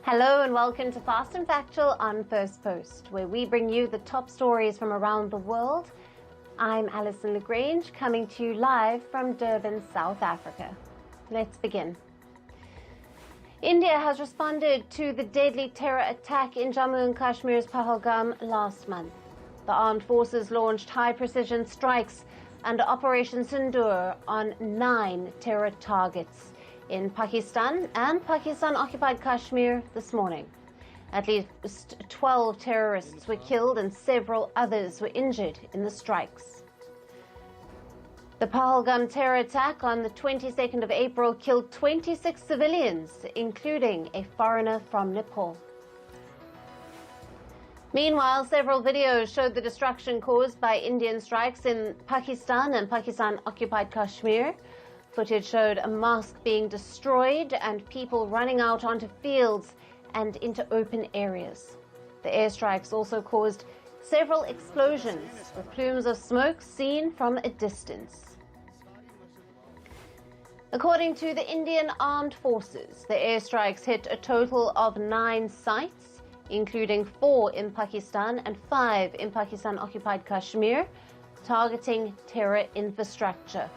Hello and welcome to Fast and Factual on Firstpost, where we bring you the top stories from around the world. I'm Alison Lagrange, coming to you live from Durban, South Africa. Let's begin. India has responded to the deadly terror attack in Jammu and Kashmir's Pahalgam last month. The armed forces launched high-precision strikes under Operation Sindoor on 9 terror targets in Pakistan and Pakistan-Occupied Kashmir this morning. At least 12 terrorists were killed and several others were injured in the strikes. The Pahalgam terror attack on the 22nd of April killed 26 civilians, including a foreigner from Nepal. Meanwhile, several videos showed the destruction caused by Indian strikes in Pakistan and Pakistan-Occupied Kashmir. Footage showed a mosque being destroyed and people running out onto fields and into open areas. The airstrikes also caused several explosions, with plumes of smoke seen from a distance. According to the Indian Armed Forces, the airstrikes hit a total of 9 sites, including 4 in Pakistan and 5 in Pakistan-Occupied Kashmir, targeting terror infrastructure.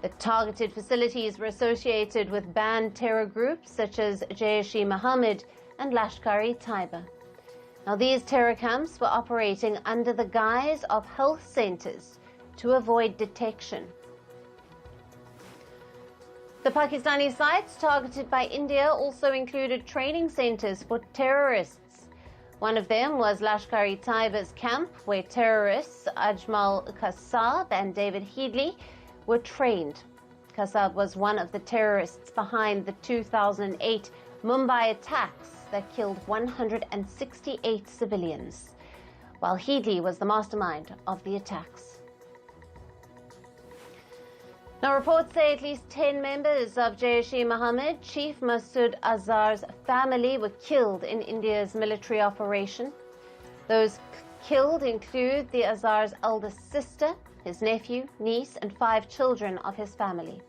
The targeted facilities were associated with banned terror groups such as Jaish-e-Mohammed and Lashkar-e-Taiba. Now, these terror camps were operating under the guise of health centers to avoid detection. The Pakistani sites targeted by India also included training centers for terrorists. One of them was Lashkar-e-Taiba's camp, where terrorists Ajmal Kasab and David Headley were trained. Kasab was one of the terrorists behind the 2008 Mumbai attacks that killed 168 civilians, while Headley was the mastermind of the attacks. Now, reports say at least 10 members of Jaish-e-Mohammed Chief Masood Azhar's family were killed in India's military operation. Those killed include the Azhar's eldest sister, his nephew, niece, and 5 children of his family.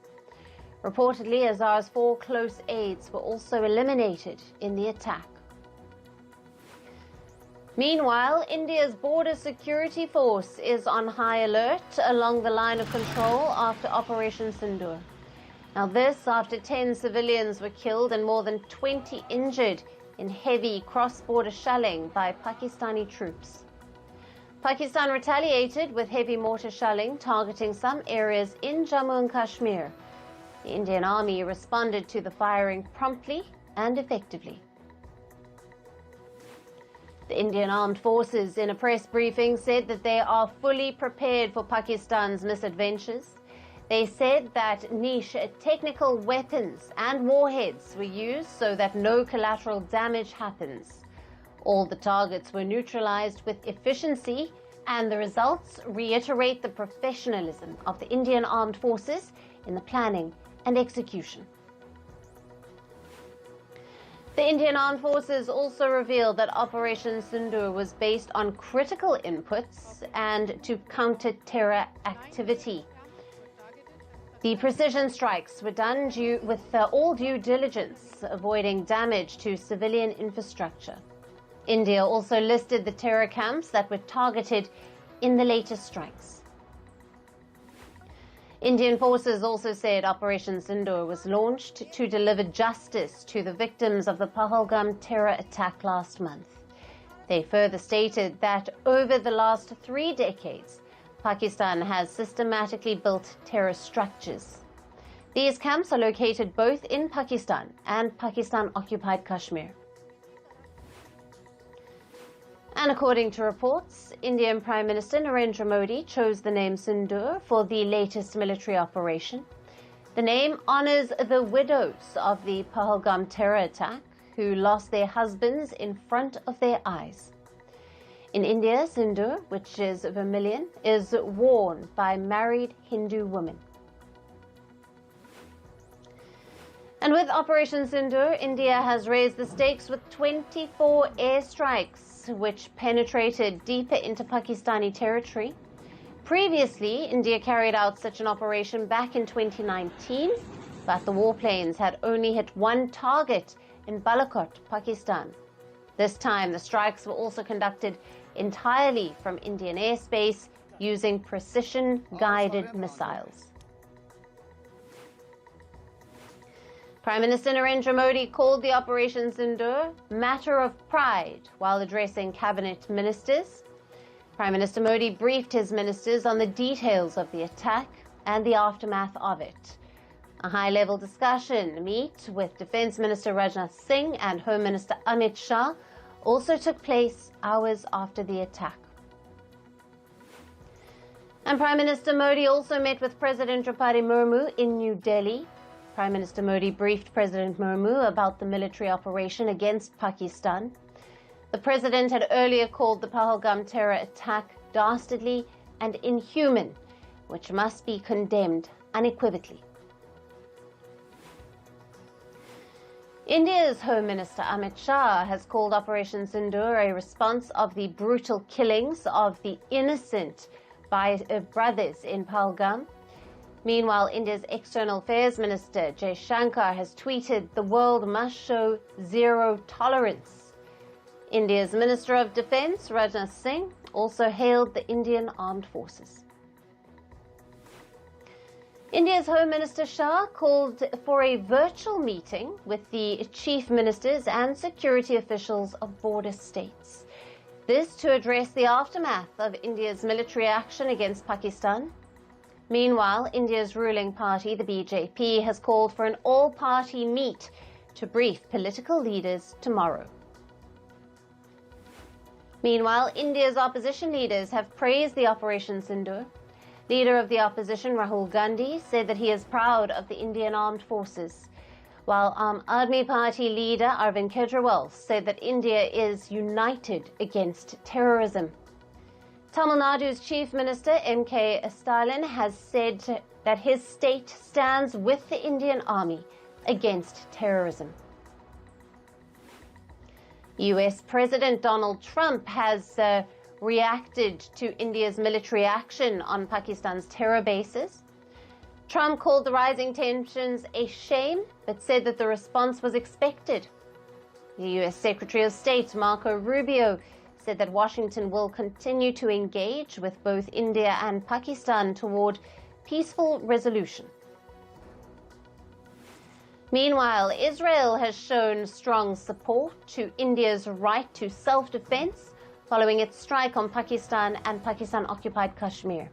Reportedly, Azhar's 4 close aides were also eliminated in the attack. Meanwhile, India's border security force is on high alert along the line of control after Operation Sindoor. Now, this after 10 civilians were killed and more than 20 injured in heavy cross-border shelling by Pakistani troops. Pakistan retaliated with heavy mortar shelling targeting some areas in Jammu and Kashmir. The Indian Army responded to the firing promptly and effectively. The Indian Armed Forces, in a press briefing, said that they are fully prepared for Pakistan's misadventures. They said that niche technical weapons and warheads were used so that no collateral damage happens. All the targets were neutralized with efficiency, and the results reiterate the professionalism of the Indian Armed Forces in the planning and execution. The Indian Armed Forces also revealed that Operation Sindoor was based on critical inputs and to counter terror activity. The precision strikes were done with all due diligence, avoiding damage to civilian infrastructure. India also listed the terror camps that were targeted in the latest strikes. Indian forces also said Operation Sindoor was launched to deliver justice to the victims of the Pahalgam terror attack last month. They further stated that over the last 3 decades, Pakistan has systematically built terror structures. These camps are located both in Pakistan and Pakistan-Occupied Kashmir. And according to reports, Indian Prime Minister Narendra Modi chose the name Sindoor for the latest military operation. The name honors the widows of the Pahalgam terror attack who lost their husbands in front of their eyes. In India, Sindoor, which is vermilion, is worn by married Hindu women. And with Operation Sindoor, India has raised the stakes with 24 airstrikes, which penetrated deeper into Pakistani territory. Previously, India carried out such an operation back in 2019, but the warplanes had only hit 1 target in Balakot, Pakistan. This time, the strikes were also conducted entirely from Indian airspace using precision-guided missiles. Prime Minister Narendra Modi called the Operation Sindoor matter of pride while addressing cabinet ministers. Prime Minister Modi briefed his ministers on the details of the attack and the aftermath of it. A high-level discussion meet with Defence Minister Rajnath Singh and Home Minister Amit Shah also took place hours after the attack. And Prime Minister Modi also met with President Draupadi Murmu in New Delhi. Prime Minister Modi briefed President Murmu about the military operation against Pakistan. The president had earlier called the Pahalgam terror attack dastardly and inhuman, which must be condemned unequivocally. India's Home Minister Amit Shah has called Operation Sindoor a response of the brutal killings of the innocent brothers in Pahalgam. Meanwhile, India's External Affairs Minister Jaishankar has tweeted, "The world must show zero tolerance." India's Minister of Defence Rajnath Singh also hailed the Indian Armed Forces. India's Home Minister Shah called for a virtual meeting with the chief ministers and security officials of border states. This to address the aftermath of India's military action against Pakistan. Meanwhile, India's ruling party, the BJP, has called for an all-party meet to brief political leaders tomorrow. Meanwhile, India's opposition leaders have praised the Operation Sindoor. Leader of the opposition, Rahul Gandhi, said that he is proud of the Indian Armed Forces, while Aam Aadmi Party leader Arvind Kejriwal said that India is united against terrorism. Tamil Nadu's Chief Minister M.K. Stalin has said that his state stands with the Indian Army against terrorism. US President Donald Trump has reacted to India's military action on Pakistan's terror bases. Trump called the rising tensions a shame, but said that the response was expected. The US Secretary of State Marco Rubio said that Washington will continue to engage with both India and Pakistan toward peaceful resolution. Meanwhile, Israel has shown strong support to India's right to self-defense following its strike on Pakistan and Pakistan-Occupied Kashmir.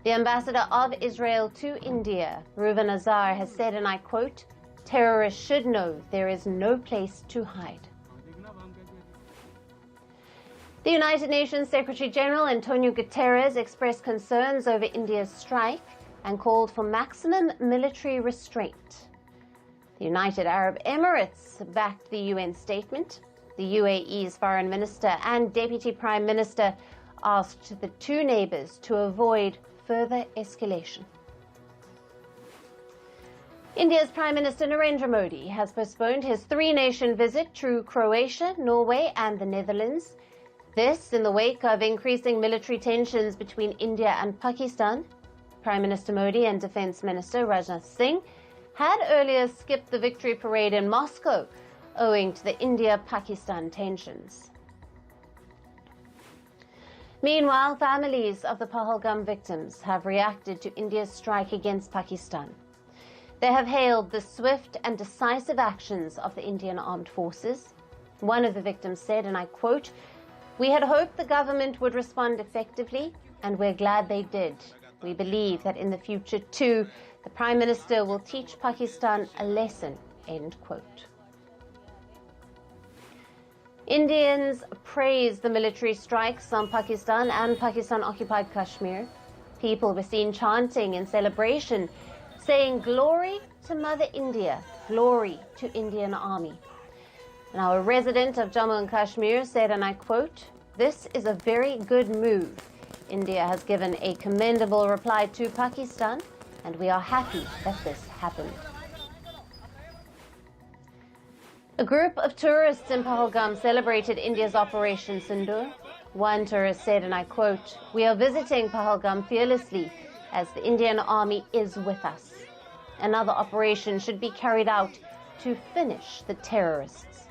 The ambassador of Israel to India, Reuven Azar, has said, and I quote, "Terrorists should know there is no place to hide." The United Nations Secretary-General Antonio Guterres expressed concerns over India's strike and called for maximum military restraint. The United Arab Emirates backed the UN statement. The UAE's Foreign Minister and Deputy Prime Minister asked the two neighbours to avoid further escalation. India's Prime Minister Narendra Modi has postponed his three-nation visit to Croatia, Norway and the Netherlands. This in the wake of increasing military tensions between India and Pakistan. Prime Minister Modi and Defence Minister Rajnath Singh had earlier skipped the victory parade in Moscow owing to the India-Pakistan tensions. Meanwhile, families of the Pahalgam victims have reacted to India's strike against Pakistan. They have hailed the swift and decisive actions of the Indian Armed Forces. One of the victims said, and I quote, "We had hoped the government would respond effectively, and we're glad they did. We believe that in the future, too, the Prime Minister will teach Pakistan a lesson," end quote. Indians praised the military strikes on Pakistan and Pakistan-Occupied Kashmir. People were seen chanting in celebration, saying, "Glory to Mother India, glory to Indian Army." Now, a resident of Jammu and Kashmir said, and I quote, "This is a very good move. India has given a commendable reply to Pakistan, and we are happy that this happened." A group of tourists in Pahalgam celebrated India's Operation Sindoor. One tourist said, and I quote, "We are visiting Pahalgam fearlessly as the Indian Army is with us. Another operation should be carried out to finish the terrorists.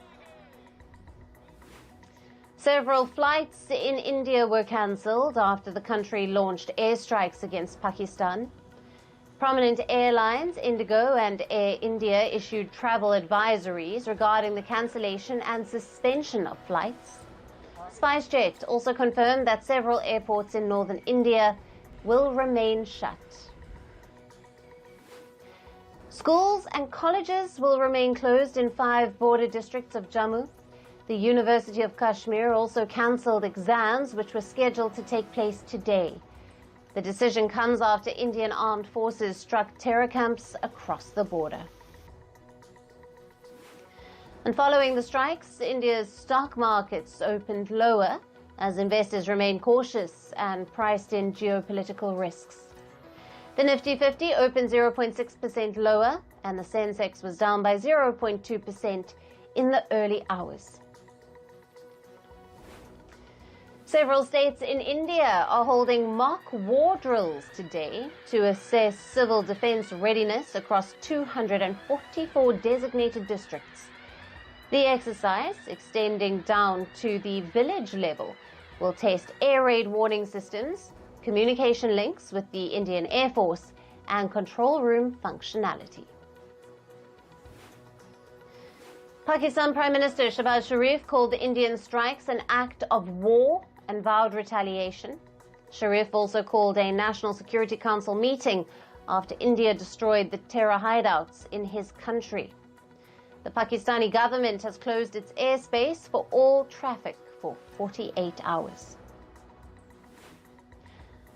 Several flights in India were cancelled after the country launched airstrikes against Pakistan. Prominent airlines Indigo and Air India issued travel advisories regarding the cancellation and suspension of flights. SpiceJet also confirmed that several airports in northern India will remain shut. Schools and colleges will remain closed in 5 border districts of Jammu. The University of Kashmir also cancelled exams which were scheduled to take place today. The decision comes after Indian armed forces struck terror camps across the border. And following the strikes, India's stock markets opened lower as investors remain cautious and priced in geopolitical risks. The Nifty 50 opened 0.6% lower and the Sensex was down by 0.2% in the early hours. Several states in India are holding mock war drills today to assess civil defense readiness across 244 designated districts. The exercise, extending down to the village level, will test air raid warning systems, communication links with the Indian Air Force, and control room functionality. Pakistan Prime Minister Shehbaz Sharif called the Indian strikes an act of war and vowed retaliation. Sharif also called a National Security Council meeting after India destroyed the terror hideouts in his country. The Pakistani government has closed its airspace for all traffic for 48 hours.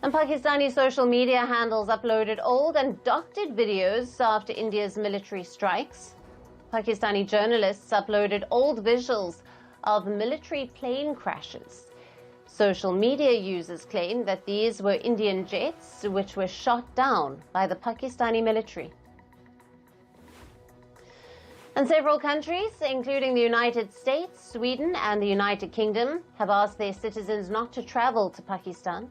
And Pakistani social media handles uploaded old and doctored videos after India's military strikes. Pakistani journalists uploaded old visuals of military plane crashes. Social media users claimed that these were Indian jets which were shot down by the Pakistani military. And several countries, including the United States, Sweden and the United Kingdom, have asked their citizens not to travel to Pakistan.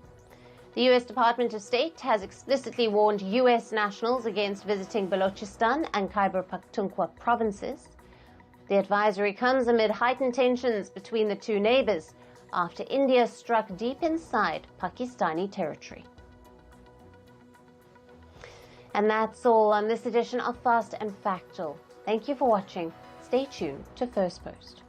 The U.S. Department of State has explicitly warned U.S. nationals against visiting Balochistan and Khyber Pakhtunkhwa provinces. The advisory comes amid heightened tensions between the two neighbors after India struck deep inside Pakistani territory. And that's all on this edition of Fast and Factual. Thank you for watching. Stay tuned to Firstpost.